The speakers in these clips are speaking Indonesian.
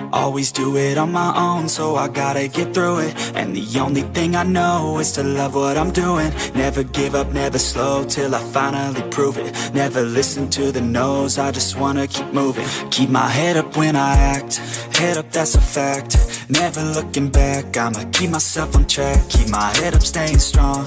Always do it on my own, so I gotta get through it. And the only thing I know is to love what I'm doing. Never give up, never slow, till I finally prove it. Never listen to the no's, I just wanna keep moving. Keep my head up when I act, head up, that's a fact. Never looking back, I'ma keep myself on track. Keep my head up, staying strong,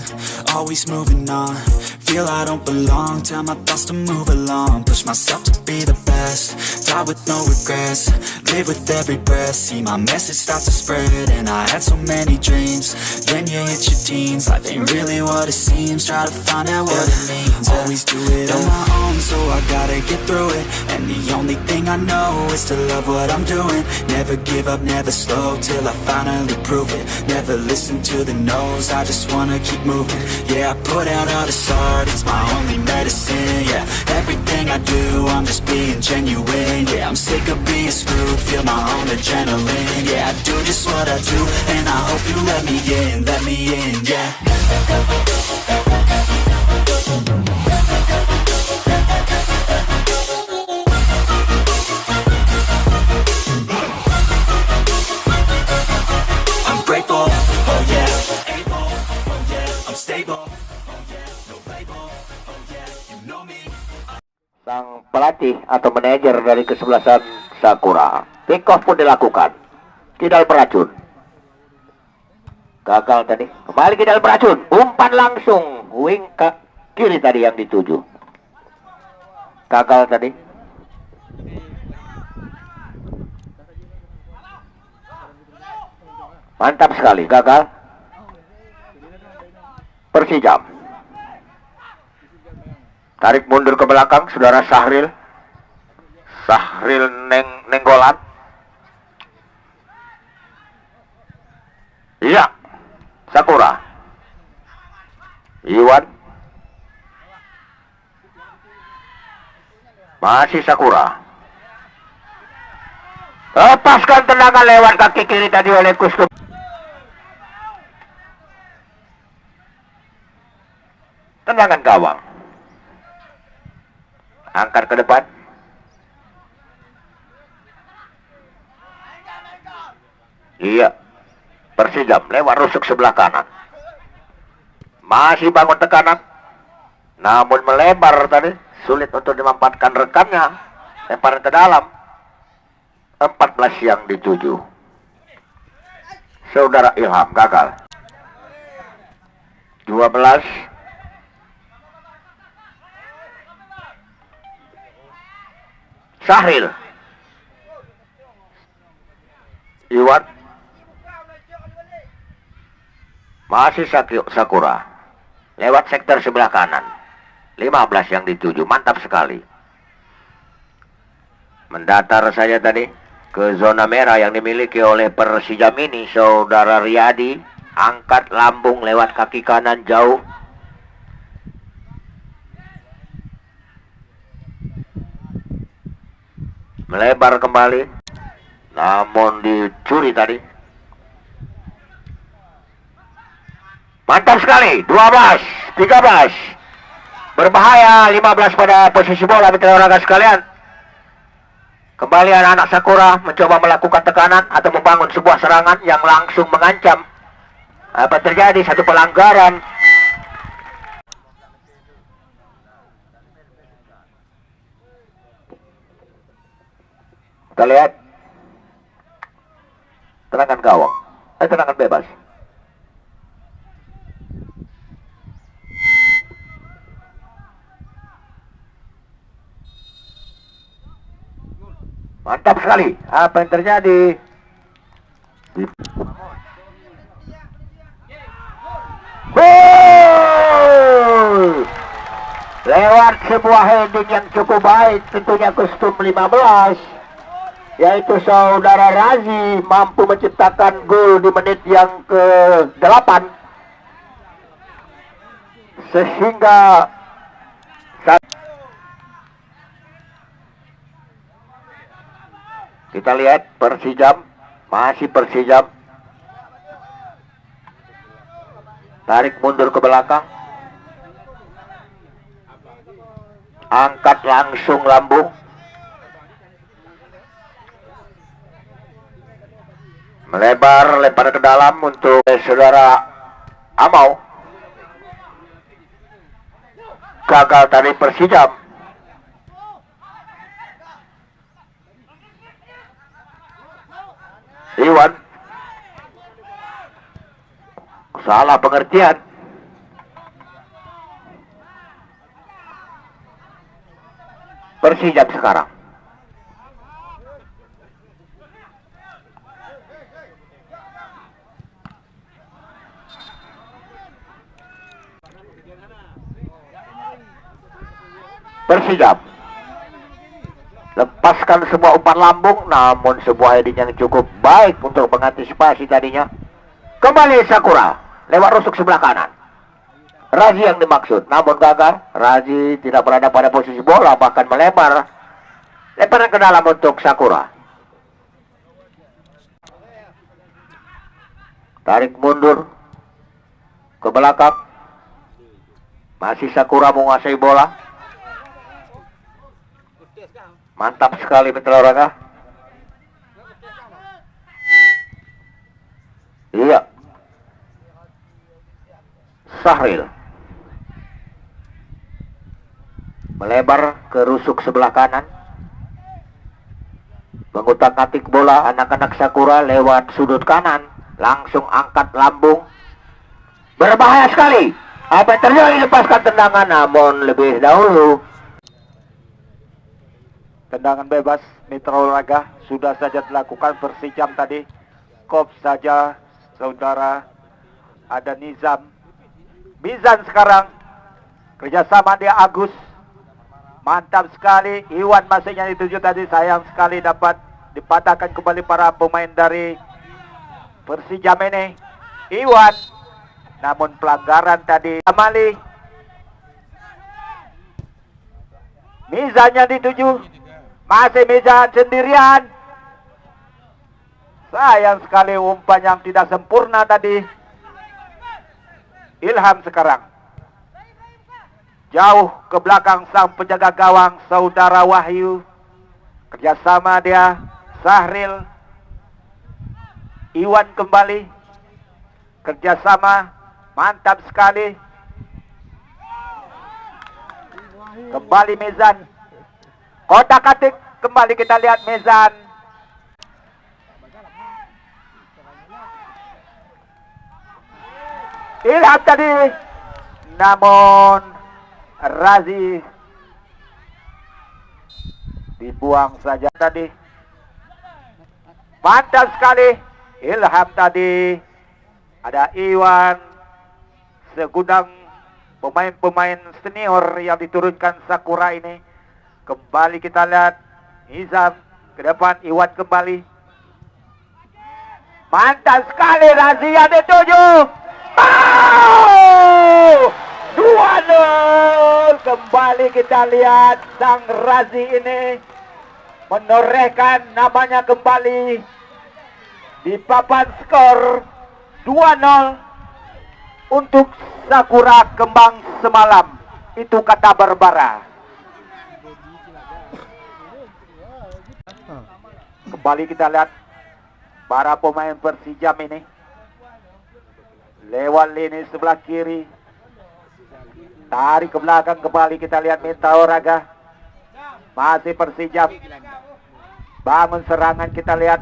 always moving on. Feel I don't belong, tell my thoughts to move along. Push myself to be the best, die with no regrets. Live with every breath, see my message start to spread. And I had so many dreams, then you hit your teens. Life ain't really what it seems, try to find out what it means. Always do it on my own, so I gotta get through it. And the only thing I know is to love what I'm doing. Never give up, never slow, till I finally prove it. Never listen to the no's, I just wanna keep moving. Yeah, I put out all this art, it's my only medicine. Yeah, everything I do, I'm just being genuine. Yeah, I'm sick of being screwed, feel my own adrenaline. Yeah, I do just what I do, and I hope you let me in, yeah. I'm grateful, oh yeah, able, oh yeah, I'm stable, oh yeah, no label, oh yeah, you know me. Sang pelatih atau manajer dari kesebelasan Sakura, pick off pun dilakukan. Kidal beracun, gagal tadi. Kembali kidal beracun, umpan langsung wing ke kiri tadi yang dituju, gagal tadi. Mantap sekali, gagal. Persijam tarik mundur ke belakang, saudara Sahril Nenggolan. Iya, Sakura. Iwan. Masih Sakura. Lepaskan tendangan lewat kaki kiri tadi oleh Kustum. Tendangan gawang. Angkat ke depan. Iya, Persijam lewat rusuk sebelah kanan. Masih bangun tekanan, namun melebar tadi, sulit untuk dimanfaatkan rekannya. Lemparan ke dalam. 14 yang dituju. Saudara Ilham gagal. 12. Sahril. Iwan. Masih Sakura. Lewat sektor sebelah kanan. 15 yang dituju. Mantap sekali. Mendatar saja tadi ke zona merah yang dimiliki oleh Persijam ini. Saudara Riyadi. Angkat lambung lewat kaki kanan jauh. Melebar kembali, namun dicuri tadi. Mantap sekali. 12, 13. Berbahaya. 15 pada posisi bola, mitra olahraga sekalian. Kembali anak-anak Sakura mencoba melakukan tekanan atau membangun sebuah serangan yang langsung mengancam. Apa terjadi? Satu pelanggaran. Kita lihat tendangan gawang, tendangan bebas. Mantap sekali. Apa yang terjadi? Gol! Lewat sebuah heading yang cukup baik, tentunya kostum 15, yaitu saudara Razi mampu menciptakan gol di menit yang ke-8, sehingga kita lihat Persijam Masih Persijam. Tarik mundur ke belakang. Angkat langsung lambung. Melebar, lempar ke dalam untuk saudara Amau. Gagal tadi Persijam. Iwan. Salah pengertian. Persijam sekarang. Persijam lepaskan semua umpan lambung, namun sebuah heading yang cukup baik untuk mengantisipasi tadinya. Kembali Sakura lewat rusuk sebelah kanan. Razi yang dimaksud, namun gagal. Razi tidak berada pada posisi bola, bahkan melebar. Lemparan ke dalam untuk Sakura. Tarik mundur ke belakang. Masih Sakura menguasai bola. Mantap sekali Mitra Olahraga. Iya. Sahril melebar ke rusuk sebelah kanan. Mengutak-atik bola anak-anak Sakura lewat sudut kanan. Langsung angkat lambung. Berbahaya sekali. Apa yang terjadi? Lepaskan tendangan, namun lebih dahulu. Tendangan bebas Mitra Olahraga sudah saja dilakukan Persijam tadi. Kop saja saudara. Ada Nizam. Mizan sekarang. Kerjasama dia Agus. Mantap sekali. Iwan masihnya dituju tadi. Sayang sekali dapat dipatahkan kembali para pemain dari Persijam ini. Iwan. Namun pelanggaran tadi. Amali. Mizannya dituju. Masih Mizan sendirian. Sayang sekali umpan yang tidak sempurna tadi. Ilham sekarang. Jauh ke belakang sang penjaga gawang saudara Wahyu. Kerjasama dia Sahril. Iwan kembali. Kerjasama. Mantap sekali. Kembali Mizan. Kotak-atik, kembali kita lihat Mizan. Ilham tadi, namun Razi dibuang saja tadi. Mantap sekali Ilham tadi. Ada Iwan, segudang pemain-pemain senior yang diturunkan Sakura ini. Kembali kita lihat Nizam ke depan, Iwan kembali. Mantap sekali Razia dituju. Oh! 2-0. Kembali kita lihat sang Razi ini menorehkan namanya kembali di papan skor 2-0 untuk Sakura Kembang semalam. Itu kata Barbara. Kembali kita lihat para pemain Persijam ini lewat lini sebelah kiri. Tarik ke belakang, kembali kita lihat Mitra Olahraga. Masih Persijam. Bangun serangan kita lihat.